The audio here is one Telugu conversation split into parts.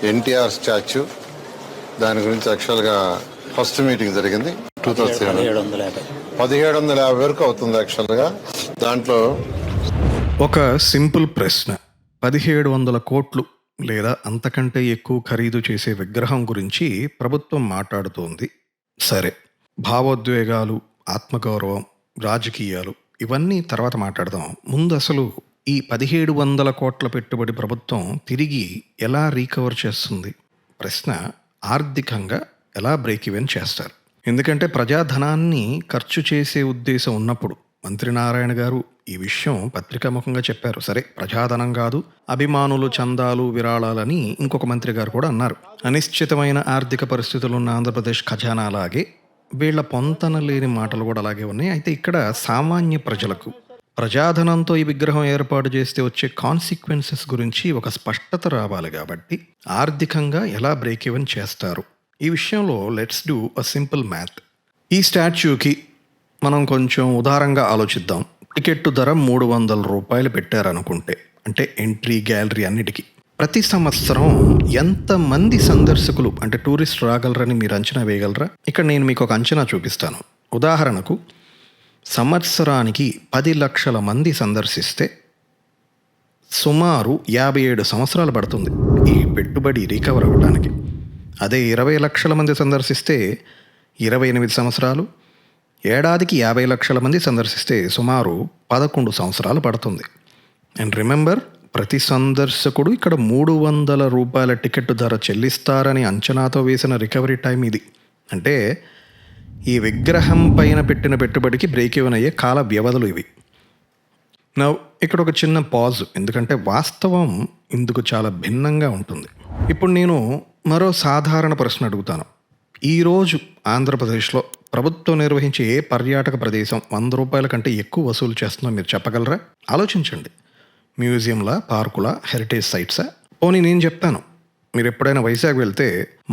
ఎన్టీఆర్ స్టాచ్యూ, దాని గురించి యాక్చువల్గా ఫస్ట్ మీటింగ్ జరిగింది 1750 వరకు అవుతుంది. యాక్చువల్గా దాంట్లో ఒక సింపుల్ ప్రశ్న, 1700 కోట్లు లేదా అంతకంటే ఎక్కువ ఖరీదు చేసే విగ్రహం గురించి ప్రభుత్వం మాట్లాడుతోంది. సరే, భావోద్వేగాలు, ఆత్మగౌరవం, రాజకీయాలు ఇవన్నీ తర్వాత మాట్లాడదాం. ముందు అసలు ఈ 1700 కోట్ల పెట్టుబడి ప్రభుత్వం తిరిగి ఎలా రీకవర్ చేస్తుంది? ప్రశ్న, ఆర్థికంగా ఎలా బ్రేక్ ఈవెన్ చేస్తారు? ఎందుకంటే ప్రజాధనాన్ని ఖర్చు చేసే ఉద్దేశం ఉన్నప్పుడు మంత్రి నారాయణ గారు ఈ విషయం పత్రికాముఖంగా చెప్పారు. సరే, ప్రజాధనం కాదు, అభిమానులు చందాలు విరాళాలని ఇంకొక మంత్రి గారు కూడా అన్నారు. అనిశ్చితమైన ఆర్థిక పరిస్థితులు ఉన్న ఆంధ్రప్రదేశ్ ఖజానా అలాగే, వీళ్ల పొంతన లేని మాటలు కూడా అలాగే ఉన్నాయి. అయితే ఇక్కడ సామాన్య ప్రజలకు ప్రజాధనంతో ఈ విగ్రహం ఏర్పాటు చేస్తే వచ్చే కాన్సిక్వెన్సెస్ గురించి ఒక స్పష్టత రావాలి. కాబట్టి ఆర్థికంగా ఎలా బ్రేక్ ఈవెన్ చేస్తారు ఈ విషయంలో let's do a simple math. ఈ స్టాచ్యూకి మనం కొంచెం ఉదారంగా ఆలోచిద్దాం. టికెట్ ధర 300 రూపాయలు పెట్టారనుకుంటే, అంటే ఎంట్రీ, గ్యాలరీ అన్నిటికీ ప్రతి సంవత్సరం ఎంతమంది సందర్శకులు అంటే టూరిస్ట్ రాగలరని మీరు అంచనా వేయగలరా? ఇక్కడ నేను మీకు ఒక అంచనా చూపిస్తాను. ఉదాహరణకు, సంవత్సరానికి 10 లక్షల మంది సందర్శిస్తే సుమారు 57 సంవత్సరాలు పడుతుంది ఈ పెట్టుబడి రికవర్ అవ్వడానికి. అదే 20 లక్షల మంది సందర్శిస్తే 28 సంవత్సరాలు, ఏడాదికి 50 లక్షల మంది సందర్శిస్తే సుమారు 11 సంవత్సరాలు పడుతుంది. అండ్ రిమెంబర్, ప్రతి సందర్శకుడు ఇక్కడ 300 రూపాయల టికెట్ ధర చెల్లిస్తారని అంచనాతో వేసిన రికవరీ టైం ఇది. అంటే ఈ విగ్రహం పైన పెట్టిన పెట్టుబడికి బ్రేక్ ఈవెన్ అయ్యే కాల వ్యవధులు ఇవి. నౌ ఇక్కడ ఒక చిన్న పాజ్, ఎందుకంటే వాస్తవం ఇందుకు చాలా భిన్నంగా ఉంటుంది. ఇప్పుడు నేను మరో సాధారణ ప్రశ్న అడుగుతాను. ఈరోజు ఆంధ్రప్రదేశ్లో ప్రభుత్వం నిర్వహించే ఏ పర్యాటక ప్రదేశం 100 రూపాయల కంటే ఎక్కువ వసూలు చేస్తుందో మీరు చెప్పగలరా? ఆలోచించండి. మ్యూజియంలా, పార్కులా, హెరిటేజ్ సైట్సా? పోనీ నేను చెప్తాను. మీరు ఎప్పుడైనా వైజాగ్ వెళ్తే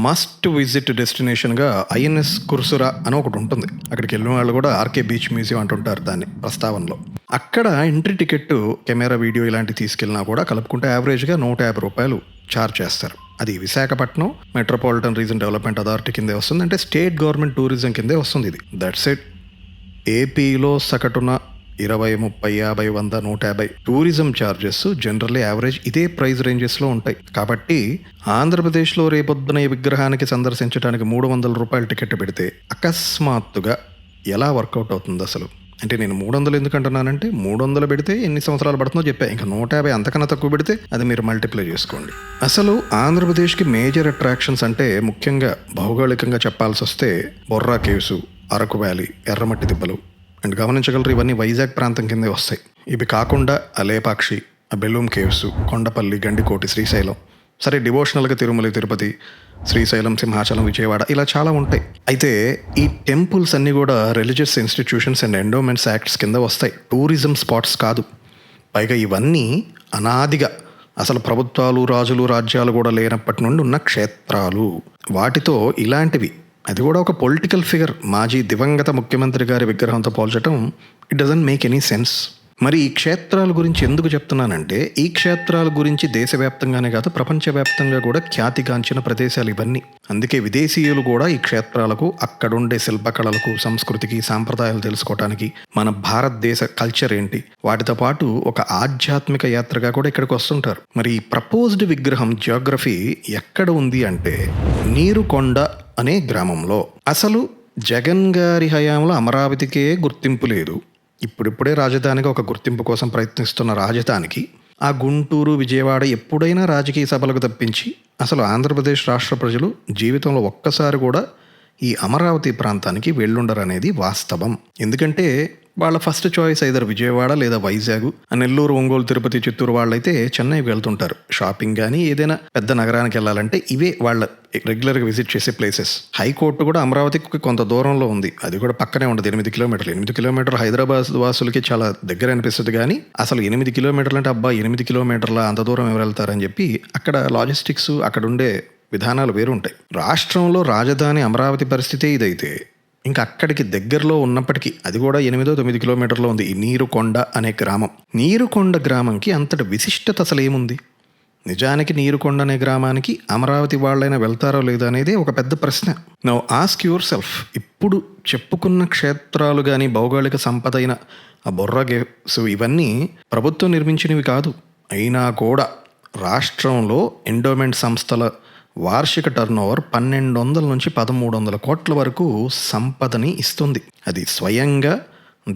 మస్ట్ విజిట్ డెస్టినేషన్గా ఐఎన్ఎస్ కుర్సురా అని ఒకటి ఉంటుంది. అక్కడికి వెళ్ళిన వాళ్ళు కూడా ఆర్కే బీచ్ మ్యూజియం అంటుంటారు దాన్ని ప్రస్తావనలో. అక్కడ ఎంట్రీ టికెట్, కెమెరా, వీడియో ఇలాంటివి తీసుకెళ్ళినా కూడా కలుపుకుంటే యావరేజ్గా 150 రూపాయలు ఛార్జ్ చేస్తారు. అది Visakhapatnam metropolitan reason development authority కిందే వస్తుంది. అంటే స్టేట్ గవర్నమెంట్ టూరిజం కిందే వస్తుంది ఇది. That's it. ఏపీలో సగటున 20, 30, 50, 100, 150 టూరిజం ఛార్జెస్ జనరల్లీ యావరేజ్ ఇదే ప్రైస్ రేంజెస్లో ఉంటాయి. కాబట్టి ఆంధ్రప్రదేశ్లో రేపొద్దున ఈ విగ్రహానికి సందర్శించడానికి 300 రూపాయల టికెట్ పెడితే అకస్మాత్తుగా ఎలా వర్కౌట్ అవుతుంది అసలు? అంటే నేను 300 ఎందుకు అంటున్నానంటే, 300 పెడితే ఎన్ని సంవత్సరాలు పడుతుందో చెప్పా. ఇంకా 150 అంతకన్నా తక్కువ పెడితే అది మీరు మల్టిప్లై చేసుకోండి. అసలు ఆంధ్రప్రదేశ్కి మేజర్ అట్రాక్షన్స్ అంటే ముఖ్యంగా భౌగోళికంగా చెప్పాల్సి వస్తే బొర్రా కేవ్స్, అరకు వ్యాలీ, ఎర్రమట్టి దిబ్బలు. అండ్ గమనించగలరు, ఇవన్నీ వైజాగ్ ప్రాంతం కిందే వస్తాయి. ఇవి కాకుండా లేపాక్షి, బెలూమ్ కేవ్స్, కొండపల్లి, గండికోటి, శ్రీశైలం. సరే, డివోషనల్గా తిరుమల, తిరుపతి, శ్రీశైలం, సింహాచలం, విజయవాడ ఇలా చాలా ఉంటాయి. అయితే ఈ టెంపుల్స్ అన్నీ కూడా religious institutions and endowments acts కింద వస్తాయి, టూరిజం స్పాట్స్ కాదు. పైగా ఇవన్నీ అనాదిగా అసలు ప్రభుత్వాలు, రాజులు, రాజ్యాలు కూడా లేనప్పటి నుండి ఉన్న క్షేత్రాలు. వాటితో ఇలాంటివి, అది కూడా ఒక పొలిటికల్ ఫిగర్, మాజీ దివంగత ముఖ్యమంత్రి గారి విగ్రహంతో పోల్చడం it doesn't make any sense. మరి ఈ క్షేత్రాల గురించి ఎందుకు చెప్తున్నానంటే, ఈ క్షేత్రాల గురించి దేశవ్యాప్తంగానే కాదు ప్రపంచవ్యాప్తంగా కూడా ఖ్యాతిగాంచిన ప్రదేశాలు ఇవన్నీ. అందుకే విదేశీయులు కూడా ఈ క్షేత్రాలకు, అక్కడుండే శిల్పకళలకు, సంస్కృతికి, సాంప్రదాయాలు తెలుసుకోవడానికి, మన భారతదేశ కల్చర్ ఏంటి, వాటితో పాటు ఒక ఆధ్యాత్మిక యాత్రగా కూడా ఇక్కడికి వస్తుంటారు. మరి ఈ ప్రపోజ్డ్ విగ్రహం జియోగ్రఫీ ఎక్కడ ఉంది అంటే నీరుకొండ అనే గ్రామంలో. అసలు జగన్ గారి హయాంలో అమరావతికే గుర్తింపు లేదు. ఇప్పుడిప్పుడే రాజధానిగా ఒక గుర్తింపు కోసం ప్రయత్నిస్తున్న రాజధానికి ఆ గుంటూరు, విజయవాడ ఎప్పుడైనా రాజకీయ సభలకు తప్పించి అసలు ఆంధ్రప్రదేశ్ రాష్ట్ర ప్రజలు జీవితంలో ఒక్కసారి కూడా ఈ అమరావతి ప్రాంతానికి వెళ్ళుండరు అనేది వాస్తవం. ఎందుకంటే వాళ్ళ ఫస్ట్ చాయిస్ ఐదర్ విజయవాడ లేదా వైజాగ్. నెల్లూరు, ఒంగోలు, తిరుపతి, చిత్తూరు వాళ్ళైతే చెన్నైకి వెళ్తుంటారు షాపింగ్ కానీ ఏదైనా పెద్ద నగరానికి వెళ్ళాలంటే. ఇవే వాళ్ళ రెగ్యులర్గా విజిట్ చేసే ప్లేసెస్. హైకోర్టు కూడా అమరావతికి కొంత దూరంలో ఉంది, అది కూడా పక్కనే ఉండదు, 8 కిలోమీటర్లు. 8 కిలోమీటర్లు హైదరాబాద్ వాసులకి చాలా దగ్గర అనిపిస్తుంది, కానీ అసలు 8 కిలోమీటర్లు అంటే అబ్బా 8 కిలోమీటర్ల అంత దూరం ఎవరు వెళ్తారని చెప్పి అక్కడ లాజిస్టిక్స్, అక్కడ ఉండే విధానాలు వేరుంటాయి. రాష్ట్రంలో రాజధాని అమరావతి పరిస్థితే ఇదైతే ఇంకా అక్కడికి దగ్గరలో ఉన్నప్పటికీ, అది కూడా 8-9 కిలోమీటర్లో ఉంది ఈ నీరుకొండ అనే గ్రామం. నీరుకొండ గ్రామంకి అంతటి విశిష్టత అసలు ఏముంది? నిజానికి నీరుకొండ అనే గ్రామానికి అమరావతి వాళ్ళైనా వెళ్తారో లేదో అనేది ఒక పెద్ద ప్రశ్న. నౌ ఆస్క్ యువర్ సెల్ఫ్, ఇప్పుడు చెప్పుకున్న క్షేత్రాలు కానీ భౌగోళిక సంపద అయిన ఆ బొర్రా గేవ్స్ ఇవన్నీ ప్రభుత్వం నిర్మించినవి కాదు. అయినా కూడా రాష్ట్రంలో ఎండోమెంట్ సంస్థల వార్షిక టర్నోవర్ 1200 నుంచి 1300 కోట్ల వరకు సంపదని ఇస్తుంది. అది స్వయంగా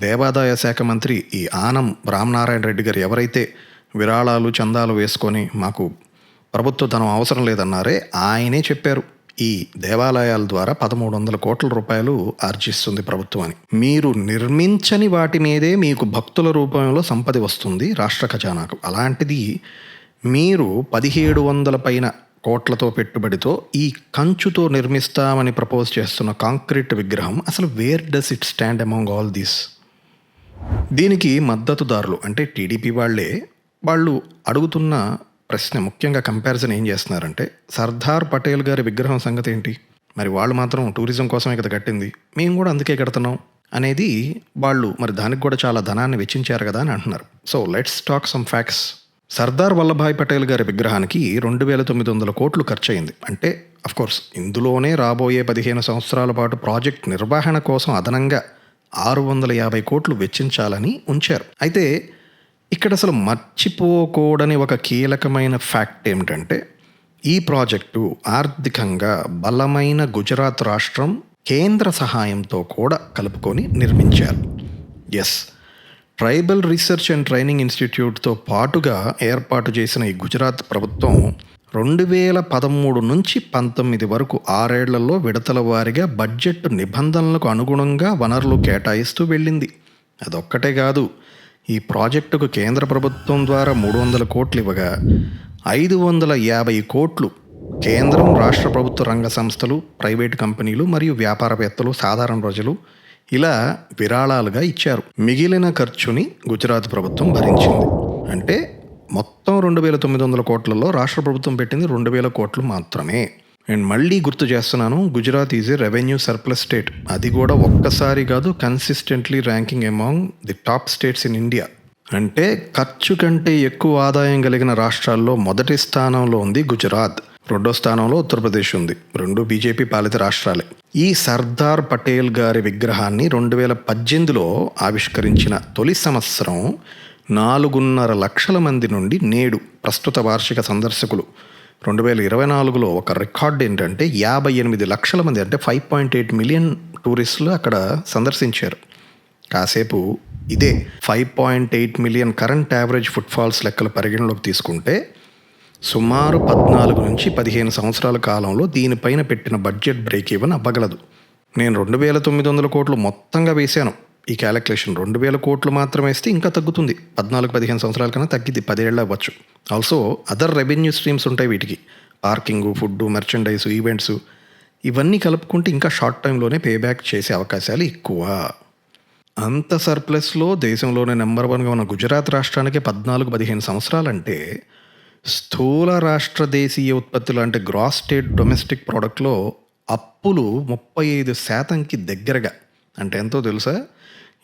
దేవాదాయ శాఖ మంత్రి ఈ ఆనం రామనారాయణ రెడ్డి గారు ఎవరైతే విరాళాలు చందాలు వేసుకొని మాకు ప్రభుత్వ ధనం అవసరం లేదన్నారే, ఆయనే చెప్పారు ఈ దేవాలయాల ద్వారా 1300 కోట్ల రూపాయలు ఆర్జిస్తుంది ప్రభుత్వం అని. మీరు నిర్మించని వాటి మీదే మీకు భక్తుల రూపంలో సంపద వస్తుంది రాష్ట్ర ఖజానాకు. అలాంటిది మీరు 1700 పైన కోట్లతో పెట్టుబడితో ఈ కంచుతో నిర్మిస్తామని ప్రపోజ్ చేస్తున్న కాంక్రీట్ విగ్రహం అసలు where does it stand among all these? దీనికి మద్దతుదారులు అంటే టీడీపీ వాళ్ళు అడుగుతున్న ప్రశ్న, ముఖ్యంగా కంపారిజన్ ఏం చేస్తున్నారంటే, సర్దార్ పటేల్ గారి విగ్రహం సంగతి ఏంటి, మరి వాళ్ళు మాత్రం టూరిజం కోసమే కదా కట్టింది, మేము కూడా అందుకే కడుతున్నాం అనేది వాళ్ళు, మరి దానికి కూడా చాలా ధనాన్ని వెచ్చించారు కదా అని అంటున్నారు. So let's talk some facts. Sardar Vallabhbhai Patel గారి విగ్రహానికి 2900 కోట్లు ఖర్చు అయింది. అంటే అఫ్కోర్స్ ఇందులోనే రాబోయే 15 సంవత్సరాల పాటు ప్రాజెక్ట్ నిర్వహణ కోసం అదనంగా 650 కోట్లు వెచ్చించాలని ఉంచారు. అయితే ఇక్కడ అసలు మర్చిపోకూడని ఒక కీలకమైన ఫ్యాక్ట్ ఏమిటంటే, ఈ ప్రాజెక్టు ఆర్థికంగా బలమైన గుజరాత్ రాష్ట్రం కేంద్ర సహాయంతో కూడా కలుపుకొని నిర్మించారు. Yes, tribal research and training ఇన్స్టిట్యూట్తో పాటుగా ఏర్పాటు చేసిన ఈ గుజరాత్ ప్రభుత్వం 2013 నుంచి 19 వరకు 6 ఏళ్లలో విడతల వారీగా బడ్జెట్ నిబంధనలకు అనుగుణంగా వనరులు కేటాయిస్తూ వెళ్ళింది. అదొక్కటే కాదు, ఈ ప్రాజెక్టుకు కేంద్ర ప్రభుత్వం ద్వారా 300 కోట్లు ఇవ్వగా 550 కోట్లు కేంద్రం, రాష్ట్ర ప్రభుత్వ రంగ సంస్థలు, ప్రైవేటు కంపెనీలు మరియు వ్యాపారవేత్తలు, సాధారణ ప్రజలు ఇలా విరాళాలుగా ఇచ్చారు. మిగిలిన ఖర్చుని గుజరాత్ ప్రభుత్వం భరించింది. అంటే మొత్తం 2900 కోట్లలో రాష్ట్ర ప్రభుత్వం పెట్టింది 2000 కోట్లు మాత్రమే. అండ్ మళ్ళీ గుర్తు చేస్తున్నాను, Gujarat is a revenue surplus state. అది కూడా ఒక్కసారి కాదు, consistently ranking among the top states in India. అంటే ఖర్చు కంటే ఎక్కువ ఆదాయం కలిగిన రాష్ట్రాల్లో మొదటి స్థానంలో ఉంది గుజరాత్, రెండో స్థానంలో ఉత్తరప్రదేశ్ ఉంది. 2 బీజేపీ పాలిత రాష్ట్రాలే. ఈ సర్దార్ పటేల్ గారి విగ్రహాన్ని 2018లో ఆవిష్కరించిన తొలి సంవత్సరం 4.5 లక్షల మంది నుండి నేడు ప్రస్తుత వార్షిక సందర్శకులు 2024లో ఒక రికార్డ్ ఏంటంటే 58 లక్షల మంది, అంటే 5.8 మిలియన్ టూరిస్టులు అక్కడ సందర్శించారు. కాసేపు ఇదే 5.8 మిలియన్ కరెంట్ యావరేజ్ ఫుట్ఫాల్స్ లెక్కలు పరిగణలోకి తీసుకుంటే సుమారు 14 నుంచి 15 సంవత్సరాల కాలంలో దీనిపైన పెట్టిన బడ్జెట్ బ్రేక్ ఈవెన్ అవ్వగలదు. నేను 2900 కోట్లు మొత్తంగా వేశాను. ఈ క్యాలిక్యులేషన్ 2000 కోట్లు మాత్రం వేస్తే ఇంకా తగ్గుతుంది, 14-15 సంవత్సరాల కన్నా తగ్గిద్ది, 10 ఏళ్ళు అవ్వచ్చు. ఆల్సో అదర్ రెవెన్యూ స్ట్రీమ్స్ ఉంటాయి వీటికి, పార్కింగ్, ఫుడ్, మెర్చండైజ్, ఈవెంట్స్, ఇవన్నీ కలుపుకుంటే ఇంకా షార్ట్ టైంలోనే పేబ్యాక్ చేసే అవకాశాలు ఎక్కువ. అంత సర్ప్లస్లో దేశంలోనే నెంబర్ 1గా ఉన్న గుజరాత్ రాష్ట్రానికి 14-15 సంవత్సరాలంటే స్థూల రాష్ట్ర దేశీయ ఉత్పత్తులు అంటే గ్రాస్ స్టేట్ డొమెస్టిక్ ప్రోడక్ట్లో అప్పులు 35%కి దగ్గరగా, అంటే ఎంతో తెలుసా,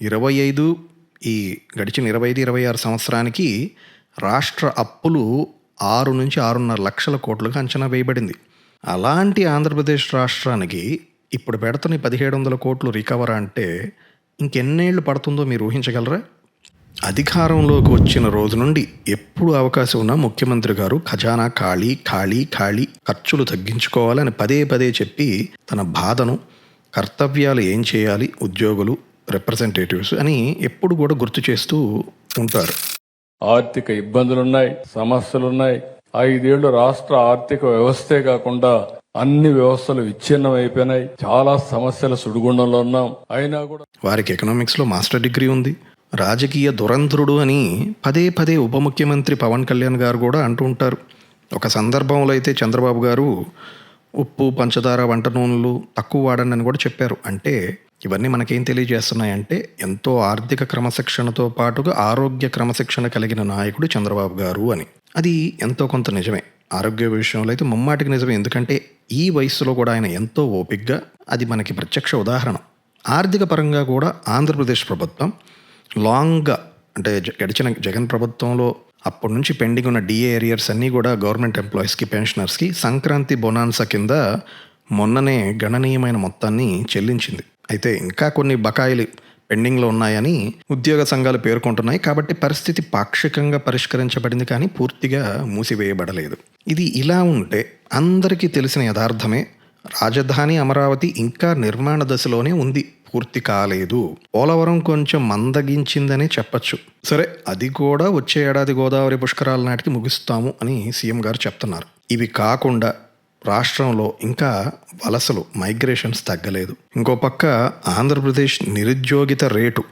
25 ఈ గడిచిన 25-26 సంవత్సరానికి రాష్ట్ర అప్పులు 6 నుంచి 6.5 లక్షల కోట్లుగా అంచనా వేయబడింది. అలాంటి ఆంధ్రప్రదేశ్ రాష్ట్రానికి ఇప్పుడు పెడుతున్న 1700 కోట్లు రికవర్ అంటే ఇంకెన్నేళ్ళు పడుతుందో మీరు ఊహించగలరా? అధికారంలోకి వచ్చిన రోజు నుండి ఎప్పుడు అవకాశం ఉన్నా ముఖ్యమంత్రి గారు ఖజానా ఖాళీ ఖాళీ ఖాళీ, ఖర్చులు తగ్గించుకోవాలని పదే పదే చెప్పి తన బాధను, కర్తవ్యాలు ఏం చేయాలి ఉద్యోగులు, రిప్రజెంటేటివ్స్ అని ఎప్పుడు కూడా గుర్తు చేస్తూ ఉంటారు. ఆర్థిక ఇబ్బందులున్నాయి, సమస్యలున్నాయి. 5 ఏళ్లు రాష్ట్ర ఆర్థిక వ్యవస్థే కాకుండా అన్ని వ్యవస్థలు విచ్ఛిన్నం అయిపోయినాయి. చాలా సమస్యల సుడిగుండంలో ఉన్నాం. అయినా కూడా వారికి ఎకనామిక్స్లో మాస్టర్ డిగ్రీ ఉంది. రాజకీయ దురంధరుడు అని పదే పదే ఉప ముఖ్యమంత్రి పవన్ కళ్యాణ్ గారు కూడా అంటూ ఉంటారు. ఒక సందర్భంలో అయితే చంద్రబాబు గారు ఉప్పు, పంచదార, వంట నూనెలు తక్కువ వాడండి అని కూడా చెప్పారు. అంటే ఇవన్నీ మనకేం తెలియజేస్తున్నాయంటే ఎంతో ఆర్థిక క్రమశిక్షణతో పాటుగా ఆరోగ్య క్రమశిక్షణ కలిగిన నాయకుడు చంద్రబాబు గారు అని. అది ఎంతో కొంత నిజమే. ఆరోగ్య విషయంలో అయితే ముమ్మాటికి నిజమే. ఎందుకంటే ఈ వయసులో కూడా ఆయన ఎంతో ఓపికగా, అది మనకి ప్రత్యక్ష ఉదాహరణ. ఆర్థిక పరంగా కూడా ఆంధ్రప్రదేశ్ ప్రభుత్వం లాంగ్గా, అంటే గడిచిన జగన్ ప్రభుత్వంలో అప్పటి నుంచి పెండింగ్ ఉన్న డిఏ ఏరియర్స్ అన్నీ కూడా గవర్నమెంట్ ఎంప్లాయీస్కి, పెన్షనర్స్కి సంక్రాంతి బొనాన్సా కింద మొన్ననే గణనీయమైన మొత్తాన్ని చెల్లించింది. అయితే ఇంకా కొన్ని బకాయిలు పెండింగ్లో ఉన్నాయని ఉద్యోగ సంఘాలు పేర్కొంటున్నాయి. కాబట్టి పరిస్థితి పాక్షికంగా పరిష్కరించబడింది, కానీ పూర్తిగా మూసివేయబడలేదు. ఇది ఇలా ఉంటే అందరికీ తెలిసిన యథార్థమే, రాజధాని అమరావతి ఇంకా నిర్మాణ దశలోనే ఉంది, పూర్తి కాలేదు. పోలవరం కొంచెం మందగించిందనే చెప్పచ్చు. సరే, అది కూడా వచ్చే ఏడాది గోదావరి పుష్కరాల నాటికి ముగిస్తాము అని సీఎం గారు చెప్తున్నారు. ఇవి కాకుండా రాష్ట్రంలో ఇంకా వలసలు, మైగ్రేషన్స్ తగ్గలేదు. ఇంకో పక్క ఆంధ్రప్రదేశ్ నిరుద్యోగిత రేటు,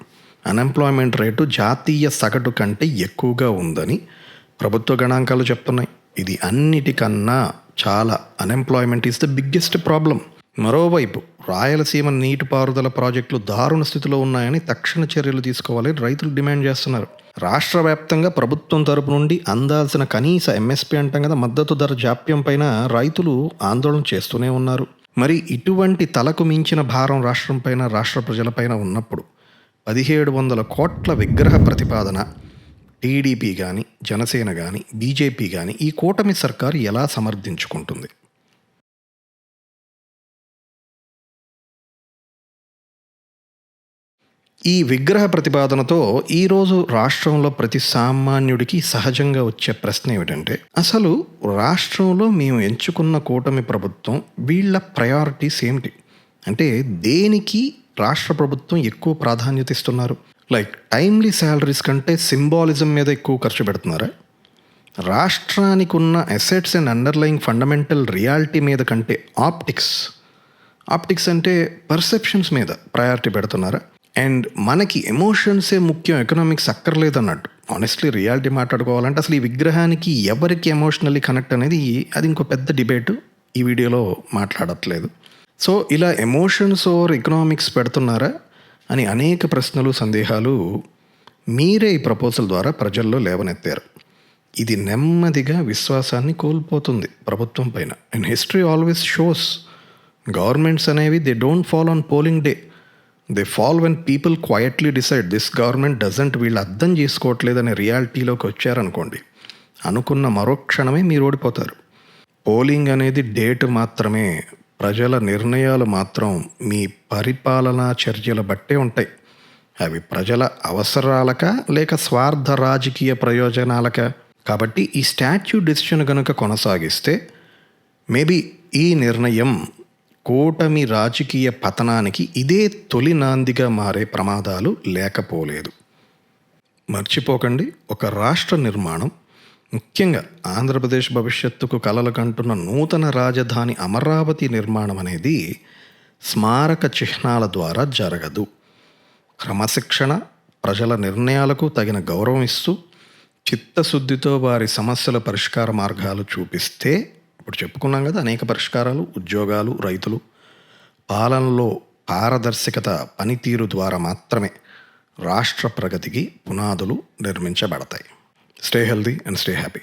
అన్ఎంప్లాయ్మెంట్ రేటు జాతీయ సగటు కంటే ఎక్కువగా ఉందని ప్రభుత్వ గణాంకాలు చెప్తున్నాయి. ఇది అన్నిటికన్నా చాలా, unemployment is the biggest problem. మరోవైపు రాయలసీమ నీటిపారుదల ప్రాజెక్టులు దారుణ స్థితిలో ఉన్నాయని తక్షణ చర్యలు తీసుకోవాలని రైతులు డిమాండ్ చేస్తున్నారు. రాష్ట్ర వ్యాప్తంగా ప్రభుత్వం తరపు నుండి అందాల్సిన కనీస ఎంఎస్పీ అంటాం కదా, మద్దతు ధర జాప్యం పైన రైతులు ఆందోళన చేస్తూనే ఉన్నారు. మరి ఇటువంటి తలకు మించిన భారం రాష్ట్రం పైన, రాష్ట్ర ప్రజలపైన ఉన్నప్పుడు 1700 కోట్ల విగ్రహ ప్రతిపాదన టీడీపీ కానీ, జనసేన కానీ, బీజేపీ కానీ ఈ కూటమి సర్కారు ఎలా సమర్థించుకుంటుంది? ఈ విగ్రహ ప్రతిపాదనతో ఈరోజు రాష్ట్రంలో ప్రతి సామాన్యుడికి సహజంగా వచ్చే ప్రశ్న ఏమిటంటే, అసలు రాష్ట్రంలో మేము ఎంచుకున్న కూటమి ప్రభుత్వం వీళ్ళ ప్రయారిటీస్ ఏమిటి? అంటే దేనికి రాష్ట్ర ప్రభుత్వం ఎక్కువ ప్రాధాన్యత ఇస్తున్నారు? లైక్ టైమ్లీ శాలరీస్ కంటే సింబాలిజం మీద ఎక్కువ ఖర్చు పెడుతున్నారా? రాష్ట్రానికి ఉన్న assets and underlying fundamental reality మీద కంటే ఆప్టిక్స్ అంటే పర్సెప్షన్స్ మీద ప్రయారిటీ పెడుతున్నారా? అండ్ మనకి ఎమోషన్సే ముఖ్యం, ఎకనామిక్స్ అక్కర్లేదన్నట్టు. ఆనెస్ట్లీ రియాలిటీ మాట్లాడుకోవాలంటే అసలు ఈ విగ్రహానికి ఎవరికి ఎమోషనల్లీ కనెక్ట్ అనేది అది ఇంకో పెద్ద డిబేట్, ఈ వీడియోలో మాట్లాడట్లేదు. సో ఇలా ఎమోషన్స్ ఓవర్ ఎకనామిక్స్ పెడుతున్నారా అని అనేక ప్రశ్నలు, సందేహాలు మీరే ఈ ప్రపోజల్ ద్వారా ప్రజల్లో లేవనెత్తారు. ఇది నెమ్మదిగా విశ్వాసాన్ని కోల్పోతుంది ప్రభుత్వం పైన. And history always shows governments అనేవి they don't fall on polling day, they fall when people quietly decide this government doesn't, వీళ్ళు అర్థం చేసుకోవట్లేదనే రియాలిటీలోకి వచ్చారనుకోండి, అనుకున్న మరో క్షణమే మీరు ఓడిపోతారు. పోలింగ్ అనేది డేట్ మాత్రమే, ప్రజల నిర్ణయాలు మాత్రం మీ పరిపాలనా చర్యల బట్టే ఉంటాయి. అవి ప్రజల అవసరాలక లేక స్వార్థ రాజకీయ ప్రయోజనాలక? కాబట్టి ఈ స్టాచ్యూ డెసిషన్ కనుక కొనసాగిస్తే మేబీ ఈ నిర్ణయం కూటమి రాజకీయ పతనానికి ఇదే తొలి నాందిగా మారే ప్రమాదాలు లేకపోలేదు. మర్చిపోకండి, ఒక రాష్ట్ర నిర్మాణం, ముఖ్యంగా ఆంధ్రప్రదేశ్ భవిష్యత్తుకు కలలు కంటున్న నూతన రాజధాని అమరావతి నిర్మాణం అనేది స్మారక చిహ్నాల ద్వారా జరగదు. క్రమశిక్షణ, ప్రజల నిర్ణయాలకు తగిన గౌరవం ఇస్తూ చిత్తశుద్ధితో వారి సమస్యల పరిష్కార మార్గాలు చూపిస్తే, ఇప్పుడు చెప్పుకున్నాం కదా అనేక పరిష్కారాలు, ఉద్యోగాలు, రైతులు, పాలనలో పారదర్శకత, పనితీరు ద్వారా మాత్రమే రాష్ట్ర ప్రగతికి పునాదులు నిర్మించబడతాయి. Stay healthy and stay happy.